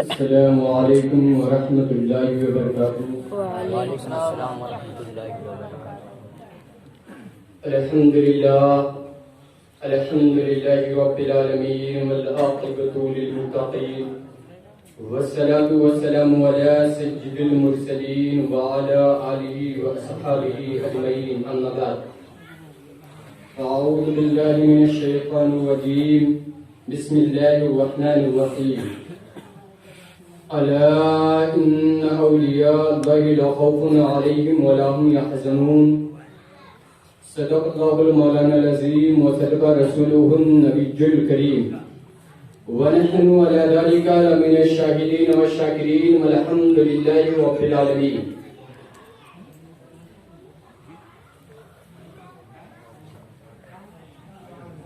السلام علیکم ورحمۃ اللہ وبرکاتہ۔ وعلیکم السلام ورحمۃ اللہ وبرکاتہ۔ الحمد للہ رب العالمین والعاقبۃ للمتقین والصلاة والسلام علی سید المرسلین وعلی آلہ واصحابہ اجمعین، اما بعد، اعوذ باللہ من الشیطان الرجیم، بسم اللہ الرحمن الرحیم۔ ألا إن أولياء الله لا خوف عليهم ولا هم يحزنون، صدق الله المولانا العظيم وصدق رسوله النبي الكريم، ونحن على ذلك لمن الشاهدين والشاكرين والحمد لله رب العالمين۔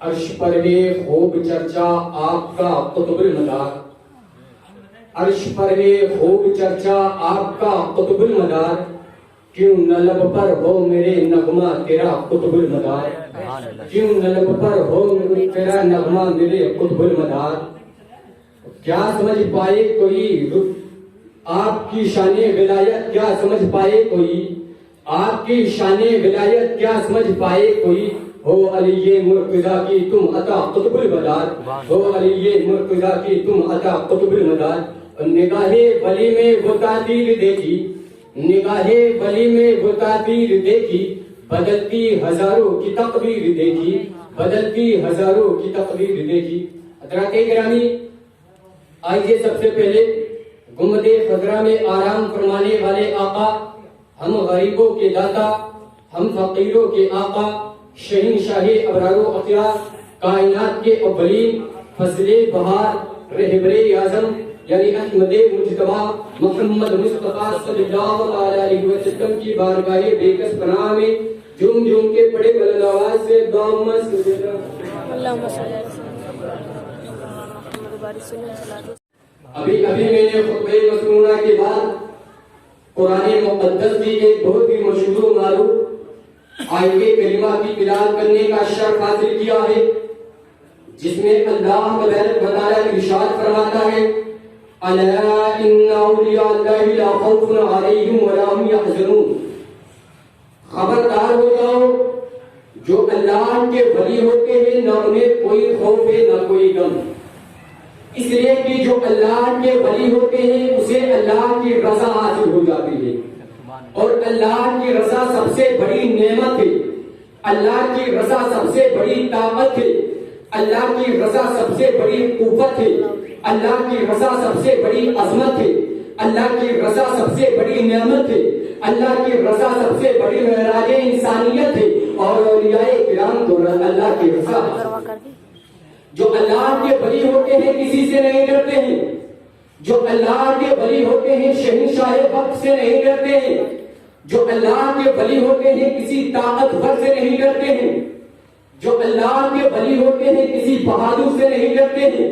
عرش پر ہے خوب چرچا آپ کا قطب المدار، عرش پر ہے خوب چرچا آپ کا قطب المدار، کیوں نہ لب پر ہو میرے نغمہ تیرا قطب المدار، کیوں نہ لب پر ہو تیرا نغمہ میرے قطب المدار۔ کیا سمجھ پائے کوئی آپ کی شان ولایت، کیا سمجھ پائے کوئی آپ کی شان ولایت، کیا سمجھ پائے کوئی، ہو علی مرتضیٰ کی تم عطا قطب المدار، ہو علی مرتضیٰ کی تم عطا قطب المدار۔ نگاہ ولی میں وہ تعدیل دیکھی، نگاہ ولی میں وہ تعدیل دیکھی، بدلتی ہزاروں کی تقدیر دیکھی، بدلتی ہزاروں کی تقدیر دیکھی۔ حضرات گرامی، آئیے سب سے پہلے گنبد خضرا میں آرام فرمانے والے آقا، ہم غریبوں کے داتا، ہم فقیروں کے آقا، شہنشاہ ابرار و اخیار، کائنات کے اولین، فضل بہار، رہبر اعظم یعنی احمد مجتبیٰ محمد مصطفیٰ صلی اللہ علیہ وسلم کی بارگاہ بے کس پناہ میں جھوم جھوم کے پڑے بلند آواز سے اللہم صلی اللہم صلی اللہ۔ ابھی میں نے خطبہ مسنونہ کے بعد قرآن مقدس کی ایک بہت ہی مشہور و معروف آیت کریمہ کی تلاوت کرنے کا شرف حاصل کیا ہے، جس میں اللہ تبارک و تعالیٰ ارشاد فرماتا ہے، الا ان اولیاء اللہ لا خوف علیہم ولا هم یحزنون۔ خبردار ہو جاؤ، جو اللہ کے ولی ہوتے ہیں نہ انہیں کوئی خوف ہے نہ کوئی غم، اس لیے کہ جو اللہ کے ولی ہوتے ہیں اسے اللہ کی رضا حاصل ہو جاتی ہے، اور اللہ کی رضا سب سے بڑی نعمت ہے، اللہ کی رضا سب سے بڑی طاقت ہے، اللہ کی رضا سب سے بڑی قوت ہے، اللہ کی رضا سب سے بڑی عظمت ہے، اللہ کی رضا سب سے بڑی نعمت ہے، اللہ کی رضا سب سے بڑی معراج انسانیت ہے، اور اولیاء کرام کو اللہ کی رضا ہے۔ جو اللہ کے ولی ہوتے ہیں کسی سے نہیں ڈرتے ہیں، جو اللہ کے ولی ہوتے ہیں شہنشاہ وقت سے نہیں ڈرتے ہیں، جو اللہ کے ولی ہوتے ہیں کسی طاقتور سے نہیں ڈرتے ہیں، جو اللہ کے ولی ہوتے ہیں کسی بہادر سے نہیں ڈرتے ہیں،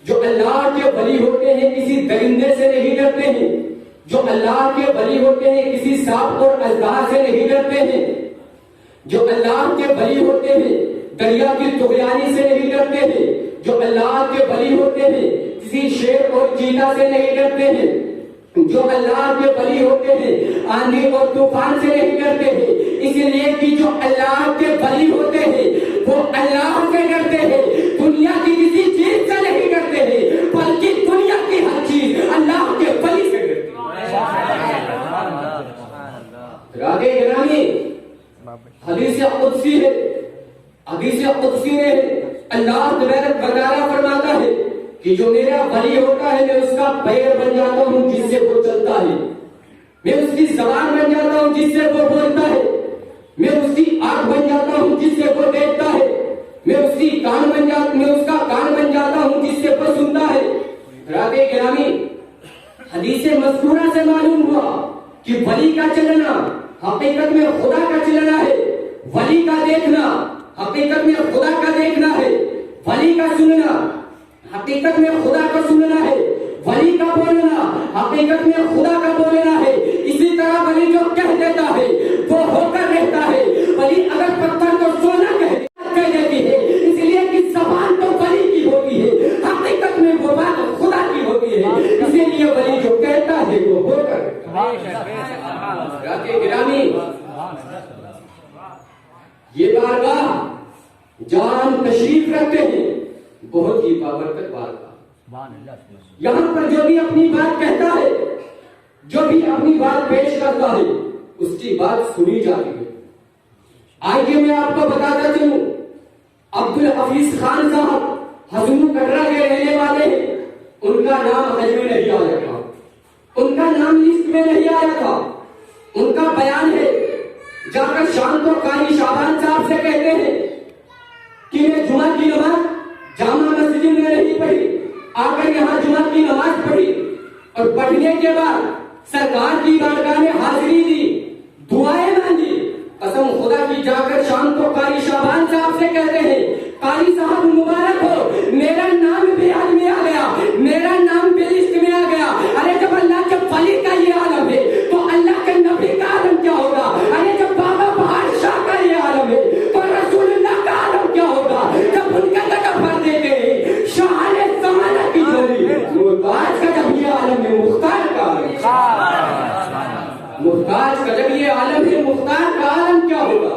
جو اللہ کے ولی ہوتے ہیں کسی درندے سے نہیں ڈرتے ہیں، جو اللہ کے ولی ہوتے ہیں کسی سانپ اور اژدہا سے نہیں ڈرتے ہیں، جو اللہ کے ولی ہوتے ہیں دریا کی طغیانی سے نہیں ڈرتے ہیں، جو اللہ کے ولی ہوتے ہیں کسی شیر اور چیتا سے نہیں ڈرتے ہیں، جو اللہ کے ولی ہوتے ہیں آندھی اور طوفان سے نہیں ڈرتے ہیں، اس لیے کہ جو اللہ کے ولی ہوتے ہیں وہ اللہ سے ڈرتے ہیں، دنیا کی کسی چیز سے نہیں ڈرتے ہیں، بلکہ دنیا کی ہر چیز اللہ کے ولی سے ڈرتی ہے۔ راگے گرامی، حدیث قدسی ہے، حدیث قدسی میں اللہ تبارک و تعالیٰ فرماتا ہے کہ جو میرا ولی ہوتا ہے میں اس کا پیر بن جاتا ہوں جس سے وہ چلتا ہے، میں اس ہوں جس سے وہ بولتا ہے، میں اس کی آنکھ بن جاتا ہوں جس سے وہ دیکھتا ہے، میں اس کا کان بن جاتا ہوں جس سے وہ سنتا ہے۔ حضرات گرامی، حدیث مذکورہ سے معلوم ہوا کہ ولی کا چلنا حقیقت میں خدا کا چلنا ہے، ولی کا دیکھنا حقیقت میں خدا کا دیکھنا ہے، ولی کا سننا حقیقت میں خدا کا سننا ہے، ولی کا بولنا حقیقت میں خدا کا بولنا ہے۔ اسی طرح ولی جو کہہ دیتا ہے وہ ہو کر رہتا ہے۔ ولی اگر پتھر کو سونا کہہ دیتی ہے، اس لیے کہ زبان تو ولی کی ہوتی ہے، حقیقت میں وہ بات خدا کی ہوتی ہے، اسی لیے ولی جو کہتا ہے وہ ہو کر گرامی، یہ بارگاہ جہاں ہم تشریف رکھتے ہیں بہت ہی بابرکت بارگاہ، یہاں پر جو بھی اپنی بات کہتا ہے، جو بھی اپنی بات پیش کرتا ہے، اس کی بات سنی جاتی ہے۔ آئیے میں آپ کو بتاتا چلوں، عبدالحفیظ خان صاحب ہزمو کٹرا کے رہنے والے ہیں، ان کا نام حج میں نہیں آیا تھا، ان کا نام لسٹ میں نہیں آیا تھا۔ ان کا بیان ہے، جا کر شام کو قاری شعبان صاحب سے کہتے ہیں کہ میں جمعہ کی نماز جامع مسجد میں نہیں پڑھی، آ کر یہاں جمعہ کی نماز پڑھی اور پڑھنے کے بعد سرکار کی بارگاہ میں حاضری دی، دعائیں مانگی۔ قسم خدا کی جا کر شام کو قاری شعبان صاحب سے کہتے ہیں، قاری صاحب مبارک ہو، میرا نام بھی حج میں آ گیا، میرا نام بھی لسٹ میں آ گیا۔ ارے جب اللہ کے ولی کا یہ عالم ہے تو اللہ کے نبی کا عالم کیا ہوگا؟ ارے جب بابا بہار شاہ کا یہ عالم ہے تو رسول اللہ کا عالم کیا ہوگا؟ جب ان کا تکبر دیتے ہیں شاہان زمانہ کی جوڑی، محتاج کا جب یہ عالم ہے مختار کا عالم، محتاج کا جب یہ عالم ہے مختار کا عالم کیا ہوگا؟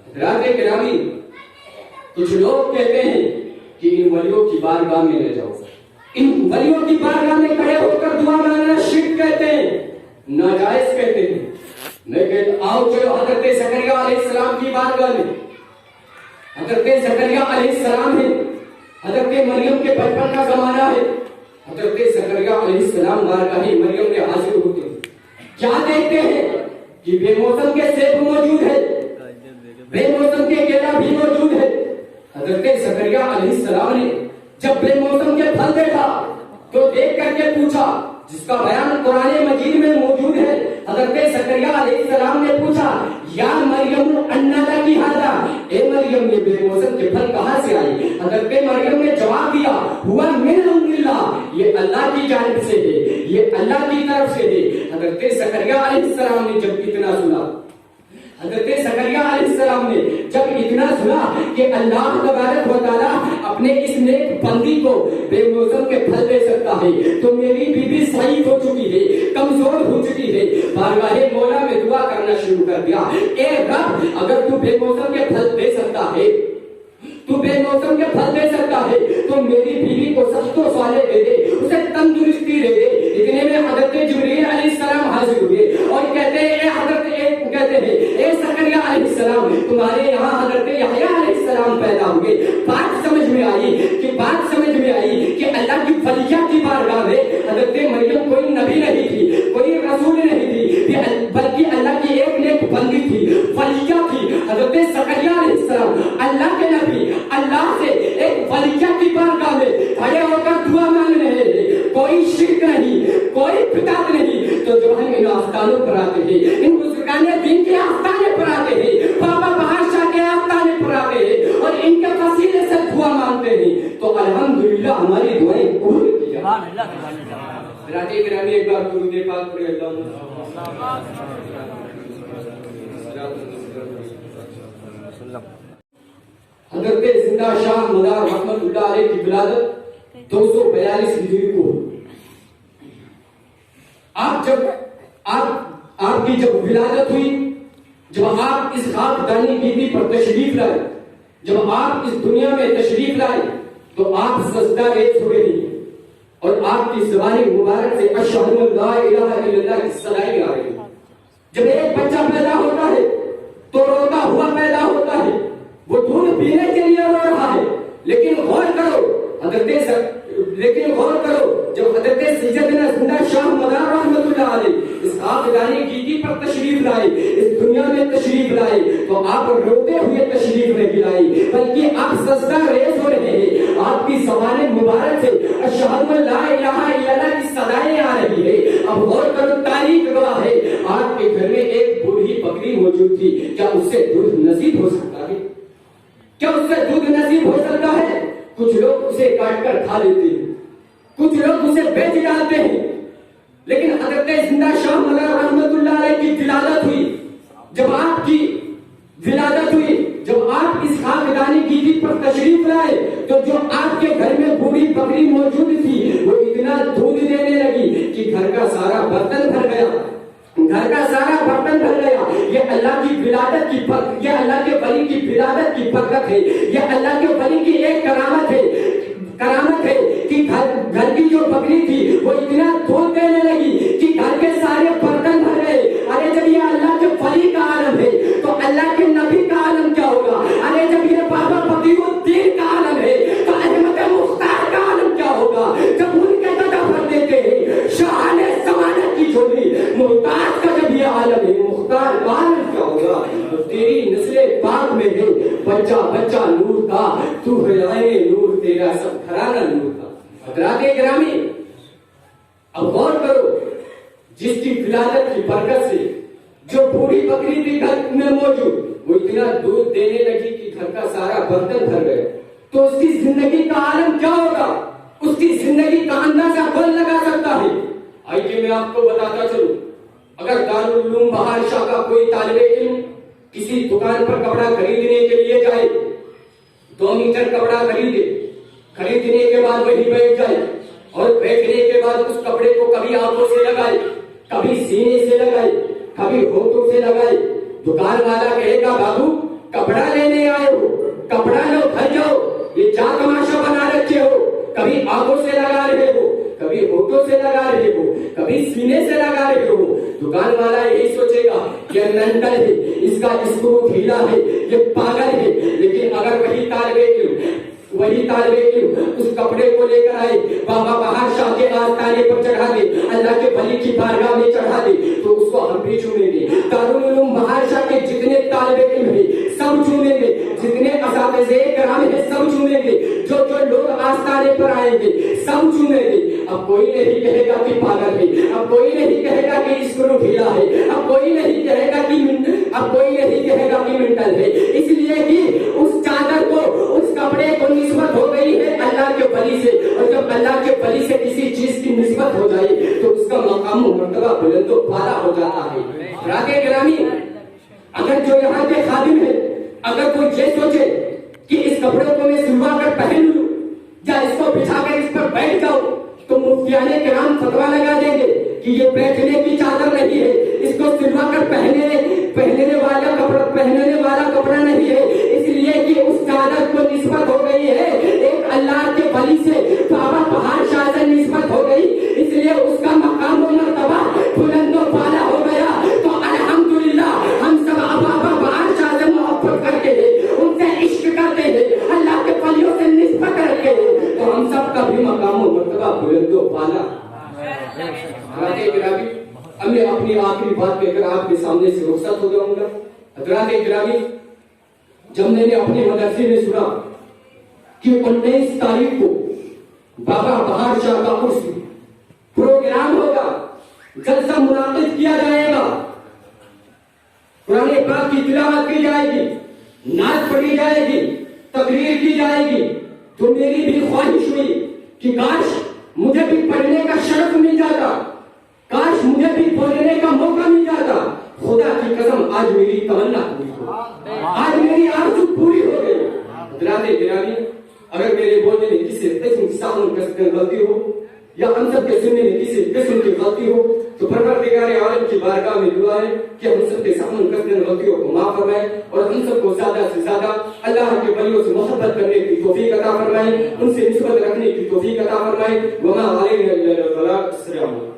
حضرات گرامی، کچھ لوگ کہتے ہیں کہ ان ولیوں کی بارگاہ میں لے جاؤ، ان ولیوں کی بارگاہ میں کھڑے ہو کر دعا مانگنا شرک کہتے ہیں، ناجائز کہتے ہیں۔ میں کہتا آؤ چلو حضرت زکریا علیہ السلام کی بارگاہ میں، حضرت زکریا علیہ السلام ہے، حضرت مریم کے بچپن کا زمانہ ہے، حضرت زکریا علیہ السلام بارگاہ مریم میں حاضر ہوتے ہیں، کیا دیکھتے ہیں کہ بے موسم کے سیب موجود ہے، بے موسم کے کیلا بھی موجود ہے۔ حضرت زکریا علیہ السلام نے جب بے موسم کے پھل دیکھا تو دیکھ کر کے پوچھا، جس کا بیان قرآن مجید میں موجود ہے۔ حضرت زکریا علیہ السلام نے پوچھا، یا مریم انا لکی ھذا، اے مریم یہ بے موسم کے پھل کہاں سے آئے؟ حضرت مریم نے جواب دیا، ہوا من عند اللہ، یہ اللہ کی جانب سے ہے، یہ اللہ کی طرف سے ہے۔ حضرت زکریا علیہ السلام نے جب اتنا سنا، حضرت زکریا علیہ السلام نے جب اتنا سنا کہ اللہ تبارک و تعالیٰ اپنے اس نیک بندی کو بے موسم کے پھل دے سکتا ہے، تو میری بیوی ضعیف ہو چکی ہے، کمزور ہو چکی ہے، بارگاہ مولا میں دعا کرنا شروع کر دیا، اے رب اگر تو بے موسم کے پھل دے سکتا ہے، تو بے موسم کے پھل دے سکتا ہے تو میری بیوی کو سخت و صالح دے دے، اسے تندرستی دے دے۔ اتنے میں حضرت جبرائیل علیہ السلام حاضر ہوئے اور کہتے ہیں اے زکریا علیہ السلام، تمہارے یہاں حضرت یحییٰ علیہ السلام پیدا ہوئے۔ بات سمجھ میں آئی کہ اللہ کی ولیہ کی بارگاہ میں حضرت مریم کوئی نبی نہیں تھی، کوئی رسول نہیں تھی، بلکہ اللہ کی ایک نیک بندی تھی، ولیہ تھی۔ حضرت زکریا علیہ السلام اللہ کے نبی، اللہ سے ایک ولیہ کی بارگاہ میں کھڑے ہو کر دعا مانگ رہے ہیں، کوئی شرک نہیں، کوئی بدعت نہیں۔ تو جو ہم ان آستانوں پر آتے ہیں، ان بزرگان دین کے آستانے پر آتے ہیں، بابا بہار شاہ کے آستانے پر آتے ہیں اور ان کے وسیلے سے دعا مانگتے ہیں، تو الحمدللہ ہماری دعائیں قبول کی جائیں۔ راجے گرامی ایک بار درود پاک پڑھیں، حضرت زندہ شاہ مدار رحمت اللہ علیہ کی ولادت 242 ہجری کو، آپ کی جب ولادت ہوئی، جب آپ اس خاکدانی گیتی پر تشریف لائے، جب آپ اس دنیا میں تشریف لائے تو آپ سجدہ ریز ہو گئی اور آپ کی زبان مبارک سے اشہد ان لا الہ الا اللہ کی صدائیں آ رہی۔ جب ایک بچہ پیدا ہوتا ہے تو روتا ہوا پیدا ہوتا ہے، وہ دودھ پینے کے لیے رو رہا ہے، لیکن غور کرو جب حضرت سیدنا زندہ شاہ مدار رحمت اللہ علیہ اس خاکدانی گیتی پر تشریف لائے، اس دنیا میں تشریف لائے تو آپ روتے ہوئے تشریف نہیں لائے، بلکہ آپ سجدہ ریز ہو رہے ہیں۔ آپ کی زبان مبارک سے اشہد ان لا الہ الا اللہ کی صدائیں آ رہی ہے۔ اب غور کرو، تاریخ گواہ ہے، آپ کے گھر میں ایک بوڑھی بکری موجود تھی، کیا اس سے دودھ نصیب ہو سکتا ہے؟ کیا اس سے دودھ نصیب ہو سکتا ہے؟ کچھ لوگ اسے کاٹ کر کھا لیتے ہیں، کچھ لوگ اسے بیچ ڈالتے ہیں، لیکن حضرت زندہ شاہ مولانا رحمت اللہ علیہ کی ولادت ہوئی، جب آپ کی ولادت ہوئی، جب آپ اس خاکدانی گیتی پر تشریف لائے تو جو آپ کے گھر میں بوڑھی بکری موجود تھی وہ اتنا دودھ دینے لگی کہ گھر کا سارا برتن بھر گیا، گھر کا سارا برتن بھر گیا۔ یہ اللہ کی ولادت کی یہ اللہ کے ولی کی ولادت کی برکت ہے، یہ اللہ کے ولی کی ایک کرامت ہے کہ گھر کی جو بکری تھی وہ اتنا دودھ دینے لگی کہ گھر کے سارے برتن بھر گئے۔ ارے جب یہ اللہ کے ولی کا عالم ہے تو اللہ کے نبی کا عالم کیا ہوگا؟ ارے جب یہ بابا فقیہ الدین کا عالم ہے تو احمد مختار کا عالم کیا ہوگا؟ جب ان کے تدبر دیتے ہیں شاہان ضمانت کی جھولی محتاج کا جب یہ عالم ہے مختار کا عالم کیا ہوگا؟ تو تیری نسل پاک میں ہے بچہ بچہ نور کا، تو ہے عین نور، تیرا سب گھرانہ نور کا۔ حضرات گرامی اب غور کرو، جس کی ولادت کی برکت سے جو بوڑھی بکری تھی گھر میں موجود وہ اتنا دودھ دینے لگی کہ گھر کا سارا برتن بھر گئے، تو اس کی زندگی کا عالم کیا ہوگا؟ اس کی زندگی کا اندازہ کون لگا سکتا ہے؟ آئیے میں آپ کو بتاتا چلوں، اگر دارالعلوم بہار شاہ کا کوئی طالب علم کسی دکان پر کپڑا خریدنے کے لیے جائے، 2 میٹر کپڑا خریدنے کے بعد وہیں بیٹھ جائے اور بیٹھنے کے بعد اس کپڑے کو کبھی آنکھوں سے لگائے، کبھی سینے سے لگائے، کبھی ہونٹوں سے لگائے، دکان والا کہے گا بابو کپڑا لینے آئے ہو، کپڑا لو گھر جاؤ، یہ کیا تماشا بنا رکھے ہو؟ کبھی آنکھوں سے لگا رہے ہو، کبھی ہونٹوں سے لگا رہے ہو، کبھی سینے سے لگا رہے ہو۔ دکان والا یہی سوچے گا یہ مینٹل ہے، اس کا اسکرو ڈھیلا ہے، یہ پاگل ہے۔ لیکن اگر وہی طالب علم اس کپڑے کو لے کر آئے، بابا بہار شاہ کے آستانے پر چڑھا دے، اللہ کے ولی کی بارگاہ میں چڑھا دے، تو اس کو ہم بھی چومیں گے۔ دارالعلوم بہار شاہ کے جتنے طالب علم ہیں سب چومیں گے، جتنے اساتذہ کرام ہیں سب چومیں گے، جو لوگ آستانے پر آئیں گے سب چومیں گے۔ اب کوئی نہیں کہے گا کہ پاگل ہے، اب کوئی نہیں کہے گا کہ اسکرو ڈھیلا ہے، اب کوئی نہیں کہے گا کہ منٹل ہے، اس لیے کہ اس چادر کو، اس کپڑے کو نسبت ہو گئی ہے اللہ کے ولی سے، اور جب اللہ کے ولی سے کسی چیز کی نسبت ہو جائے تو اس کا مقام و مرتبہ بلند و بالا ہو جاتا ہے۔ راگے گرامی اگر جو یہاں کے خادم ہے اگر کوئی یہ سوچے کہ اس کپڑے کو میں سلوا کر پہن لوں یا اس کو بچھا کر اس پر بیٹھ جاؤں تو مفتیان کرام فتوا لگا دیں گے کہ یہ بیٹھنے کی چادر نہیں ہے، اس کو سلوا کر پہننے والا کپڑا نہیں ہے، اس لیے کہ اس چادر کو نسبت ہو گئی ہے ایک اللہ کے ولی سے، بابا بہار شاہ سے نسبت ہو گئی، اس لیے اس کا مقام و مرتبہ بلند و بالا ہو گیا۔ تو الحمدللہ ہم سب بابا بہار شاہ سے محبت کرتے ہیں، ان سے عشق کرتے ہیں، اللہ کے ولیوں سے نسبت رکھتے ہیں، تو ہم سب کا بھی مقام و مرتبہ بلند و بالا۔ اب میں اپنی آخری بات کہہ کر آپ کے سامنے سے رخصت ہو جاؤں گا۔ حضرات گرامی جب میں نے اپنے مدرسے میں سنا کہ 19 تاریخ کو بابا بہار شاہ کا عرس پروگرام ہوگا، جلسہ منعقد کیا جائے گا، قرآن پاک کی تلاوت کی جائے گی، نعت پڑھی جائے گی، تقریر کی جائے گی، تو میری بھی خواہش ہوئی کہ کاش مجھے بھی پڑھنے کا شرف مل جاتا، کاش مجھے بھی بولنے کا موقع مل جاتا۔ خدا کی قسم آج میری تمنا پوری ہو، آج میری آرزو پوری ہو گئی۔ حضرات گرامی اگر میرے بولنے میں کسی قسم کی سامن کی غلطی ہو یا ہم سب کے سننے میں کسی قسم کی غلطی ہو تو پروردگار عالم کی بارگاہ میں دعا ہے کہ ہم سب کے سامن کرنے غلطیوں کو معاف فرمائے اور ہم سب کو زیادہ سے زیادہ اللہ کے ولیوں سے محبت کرنے کی توفیق عطا فرمائے، ان سے نسبت رکھنے کی توفیق عطا فرمائے۔ وما علینا الا البلاغ۔ السلام علیکم۔